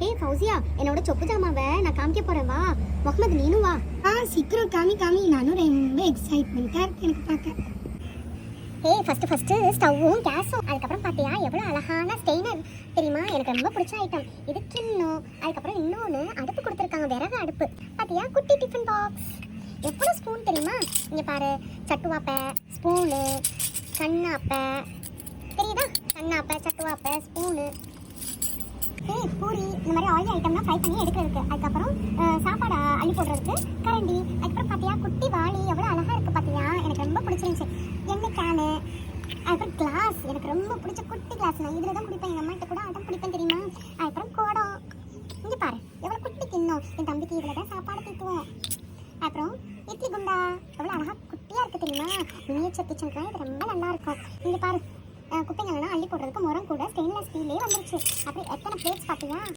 ஹே ஃபௌசியா, என்னோட சொப்பு ஜாமாவை நான் காமிக்க போறேன், வா. முகமது நீனும் வா. சீக்கிரம் காமி. நானும் ரொம்ப எக்ஸைட்மெண்ட்டாக இருக்கு எனக்கு பார்க்க. ஹே ஃபர்ஸ்ட் ஸ்டவ்வும் கேஸும், அதுக்கப்புறம் பார்த்தியா எவ்வளோ அழகான ஸ்டெய்னர் தெரியுமா? எனக்கு ரொம்ப பிடிச்ச ஐட்டம் இது. கிண்ணம், அதுக்கப்புறம் இன்னொன்று அடுப்பு கொடுத்துருக்காங்க, விறகு அடுப்பு. பார்த்தியா குட்டி டிஃபன் பாக்ஸ். எவ்வளோ ஸ்பூன் தெரியுமா? இங்கே பாரு, சட்டுவாப்பை, ஸ்பூனு, கண்ணாப்பை, தெரியுதா? கண்ணாப்பை, சட்டுவாப்பை, ஸ்பூனு, பூரி, இந்த மாதிரி ஆயில் ஐட்டம்லாம் ஃப்ரை பண்ணி எடுக்கிறதுக்கு. அதுக்கப்புறம் சாப்பாடு அள்ளி போடுறதுக்கு கரண்டி. அதுக்கப்புறம் பார்த்தியா குட்டி வாளி எவ்வளோ அழகாக இருக்குது பார்த்தியா? எனக்கு ரொம்ப பிடிச்சிருந்துச்சு. எண்ணெய் கேனு, அதுக்கப்புறம் கிளாஸ், எனக்கு ரொம்ப பிடிச்ச குட்டி கிளாஸ். நான் இதில் தான் குடிப்பேன், எங்கள் அம்மாட்ட கூட அடம் பிடிப்பேன் தெரியுமா? அதுக்கப்புறம் குடம். இங்கே பாரு எவ்வளோ குட்டி கிண்ணம், என் தம்பிக்கு இதில் தான் சாப்பாடு தீட்டுவோம். அப்புறம் இட்லி குண்டா எவ்வளோ அழகாக குட்டியாக இருக்குது தெரியுமா? மினியேச்சர் கிச்சனுக்குலாம் இது ரொம்ப நல்லாயிருக்கும். இங்கே பாரு, குப்பைங்கள்லாம் அள்ளி போடுறதுக்கு முறம் கூட ஸ்டெயின்லெஸ் ஸ்டீலே வந்துருச்சு. அப்புறம்